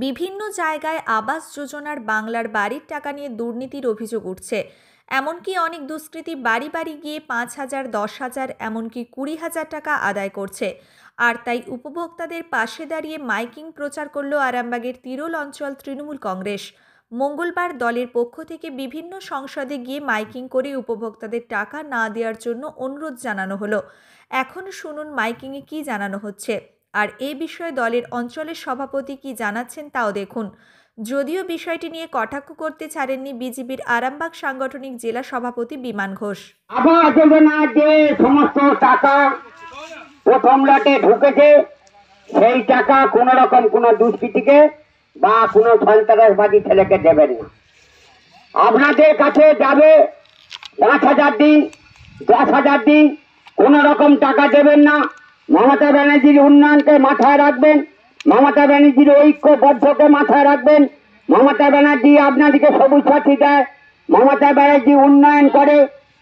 বিভিন্ন জায়গায় আবাস যোজনার বাংলার বাড়ির টাকা নিয়ে দুর্নীতির অভিযোগ উঠছে। এমনকি অনেক দুষ্কৃতী বাড়ি বাড়ি গিয়ে 5,000, 10,000, এমনকি 20,000 টাকা আদায় করছে। আর তাই উপভোক্তাদের পাশে দাঁড়িয়ে মাইকিং প্রচার করল আরামবাগের তিরোল অঞ্চল তৃণমূল কংগ্রেস। মঙ্গলবার দলের পক্ষ থেকে বিভিন্ন সংসদে গিয়ে মাইকিং করে উপভোক্তাদের টাকা না দেওয়ার জন্য অনুরোধ জানানো হলো। এখন শুনুন মাইকিংয়ে কী জানানো হচ্ছে, আর এ বিষয়ে দলের অঞ্চলের সভাপতি কি জানাচ্ছেন তাও দেখুন। যদিও বিষয়টি নিয়ে কটাক্ষ করতে ছাড়েননি বিজেপির আরামবাগ সাংগঠনিক জেলা সভাপতি বিমান ঘোষ। আবাস যোজনা যে সমস্ত টাকা প্রথম লটে ঢুকেছে সেই টাকা কোন রকম কোন দুষ্কৃতীকে বা কোন সন্ত্রাসবাদী ছেলেকে দেবেন না। আপনাদের কাছে যাবে 5,000 দিন, 10,000 দিন, কোন রকম টাকা দেবেন না। মমতা ব্যানার্জির উন্নয়নকে মাথায় রাখবেন, মমতা ব্যানার্জির ঐক্যবদ্ধকে মাথায় রাখবেন। মমতা ব্যানার্জি আপনাদেরকে সবুজ সাথী দেয়, মমতা ব্যানার্জি উন্নয়ন করে।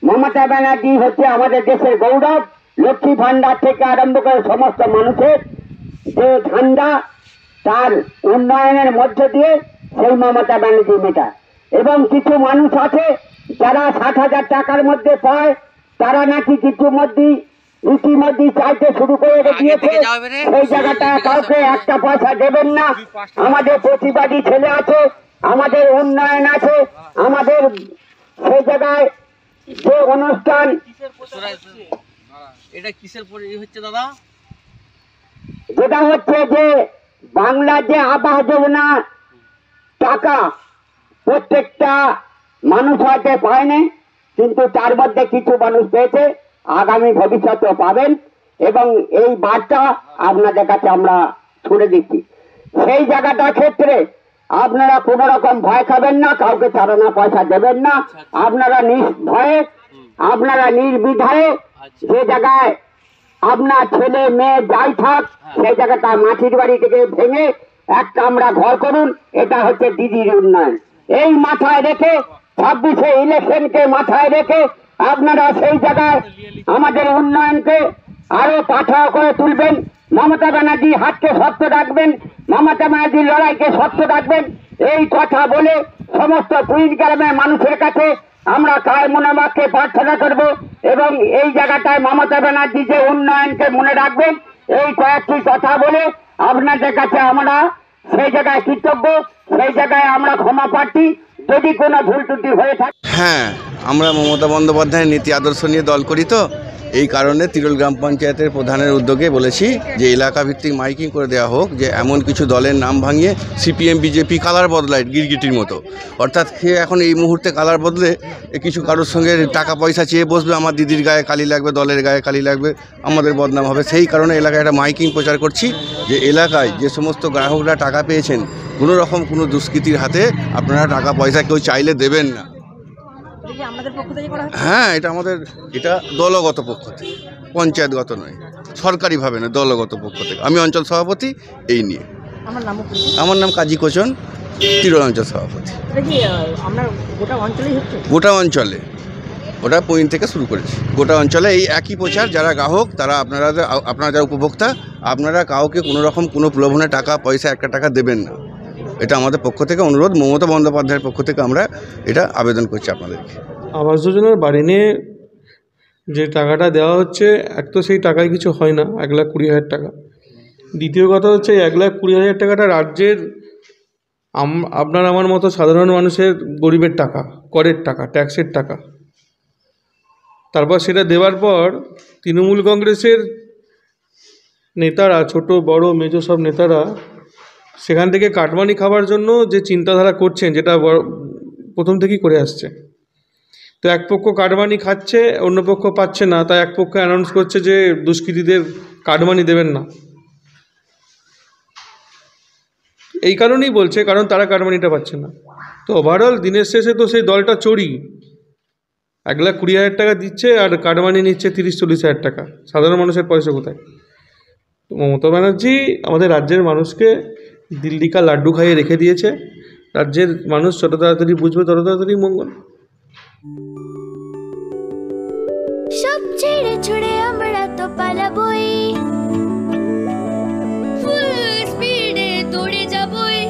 মমতা ব্যানার্জি হচ্ছে আমাদের দেশের গৌরব। লক্ষ্মী ভান্ডার থেকে আরম্ভ করে সমস্ত মানুষের যে ধান্দা তার উন্নয়নের মধ্য দিয়ে সেই মমতা ব্যানার্জি মেটায়। এবং কিছু মানুষ আছে যারা 60,000 টাকার মধ্যে পায়, তারা নাকি কিছু ইতিমধ্যে চাইতে শুরু করে দিয়েছে। সেই জায়গাটা কাউকে একটা পয়সা দেবেন না। আমাদের প্রতিবাদী ছেলে আছে, আমাদের উন্নয়ন আছে, আমাদের সেই জায়গায় যে অনুষ্ঠান এটা কিসের হচ্ছে দাদা, যেটা হচ্ছে যে বাংলার যে আবাস যোজনা টাকা প্রত্যেকটা মানুষ হয়তো পায়নি, কিন্তু তার মধ্যে কিছু মানুষ পেয়েছে, আগামী ভবিষ্যতেও পাবেন। এবং এই বার্তা আপনাদের কাছে আমরা ছুড়ে দিচ্ছি। সেই জায়গাটার ক্ষেত্রে আপনারা কোন রকম ভয় খাবেন না, কাউকে চারানা পয়সা দেবেন না। আপনারা নির্ভয়ে, আপনারা নির্বিধায়ে যে জায়গায় আপনার ছেলে মেয়ে যাই থাক সেই জায়গাটা মাটির বাড়ি থেকে ভেঙে একটা আমরা ঘর করুন। এটা হচ্ছে দিদির উন্নয়ন। এই মাথায় রেখে 26শে ইলেকশনকে মাথায় রেখে আপনারা সেই জায়গায় আমাদের উন্নয়নকে আরো পাঠাও করে তুলবেন। মমতা ব্যানার্জি হাতকে শক্ত রাখবেন, মমতা ব্যানার্জির লড়াইকে শক্ত রাখবেন। এই কথা বলে সমস্ত কুইন গ্রামের মানুষের কাছে আমরা কায় মনোবাক্যে প্রার্থনা করব। এবং এই জায়গাটায় মমতা ব্যানার্জি যে উন্নয়নকে মনে রাখবেন, এই কয়েকটি কথা বলে আপনাদের কাছে আমরা সেই জায়গায় কৃতজ্ঞ, সেই জায়গায় আমরা ক্ষমা প্রার্থী যদি কোনো ভুল ত্রুটি হয়ে থাকে। হ্যাঁ, আমরা মমতা বন্দ্যোপাধ্যায়ের নীতি আদর্শ নিয়ে দল করি, তো এই কারণে তিরোল গ্রাম পঞ্চায়েতের প্রধানের উদ্যোগে বলেছি যে এলাকা ভিত্তিক মাইকিং করে দেওয়া হোক, যে এমন কিছু দলের নাম ভাঙিয়ে সিপিএম বিজেপি কালার বদলায় গিরগিটির মতো। অর্থাৎ সে এখন এই মুহূর্তে কালার বদলে কিছু কারোর সঙ্গে টাকা পয়সা চেয়ে বসবে, আমার দিদির গায়ে কালি লাগবে, দলের গায়ে কালি লাগবে, আমাদের বদনাম হবে। সেই কারণে এলাকায় একটা মাইকিং প্রচার করছি যে এলাকায় যে সমস্ত গ্রাহকরা টাকা পেয়েছেন কোনো রকম কোনো দুষ্কৃতির হাতে আপনারা টাকা পয়সা কেউ চাইলে দেবেন না। হ্যাঁ, এটা দলগত পক্ষ থেকে, পঞ্চায়েতগত নয়, সরকারিভাবে নয়, দলগত পক্ষ থেকে। আমি অঞ্চল সভাপতি এই নিয়ে। আমার নাম কাজী কোচন, তিরোল অঞ্চল সভাপতি। গোটা অঞ্চলে, ওটা পয়েন্ট থেকে শুরু করেছি। গোটা অঞ্চলে এই একই প্রচার, যারা গ্রাহক তারা আপনারা যারা উপভোক্তা, আপনারা কাউকে কোনো রকম কোনো প্রলোভনে টাকা পয়সা একটা টাকা দেবেন না। এটা আমাদের পক্ষ থেকে অনুরোধ, মমতা বন্দ্যোপাধ্যায়ের পক্ষ থেকে আমরা এটা আবেদন করছি আপনাদেরকে। আবাস যোজনার বাড়ি নিয়ে যে টাকাটা দেওয়া হচ্ছে, এক তো সেই টাকায় কিছু হয় না, 1,20,000 টাকা। দ্বিতীয় কথা হচ্ছে 1,20,000 টাকাটা রাজ্যের আপনার আমার মতো সাধারণ মানুষের গরিবের টাকা, করের টাকা, ট্যাক্সের টাকা। তারপর সেটা দেওয়ার পর তৃণমূল কংগ্রেসের নেতারা, ছোট বড় মেজো সব নেতারা সেখান থেকে কাটমানি খাবার জন্য যে চিন্তাধারা করছেন, যেটা প্রথম থেকেই করে আসছে। তো এক পক্ষ কাটমানি খাচ্ছে, অন্য পক্ষ পাচ্ছে না, তাই এক পক্ষ অ্যানাউন্স করছে যে দুষ্কৃতীদের কাটমানি দেবেন না। এই কারণেই বলছে, কারণ তারা কাটমানিটা পাচ্ছে না। তো ওভারঅল দিনের শেষে তো সেই দলটা চোরই। 1,20,000 টাকা দিচ্ছে আর কাটমানি নিচ্ছে 30-40,000 টাকা। সাধারণ মানুষের পয়সা কোথায়? তো মমতা ব্যানার্জি আমাদের রাজ্যের মানুষকে দিল্লি কা লাড্ডু খাইয়ে রেখে দিয়েছে। রাজ্যের মানুষ যত তাড়াতাড়ি বুঝবে তত তাড়াতাড়ি মঙ্গল। সব ছেড়ে ছুড়ে আমরা তো পালাবই, ফুল স্পিডে দৌড়ে যাবই।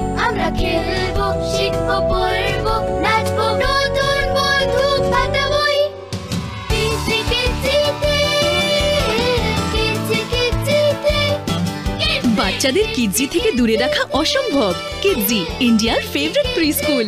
বাচ্চাদের কিডজি থেকে দূরে রাখা অসম্ভব। কিডজি, ইন্ডিয়ার ফেভারিট প্রি স্কুল।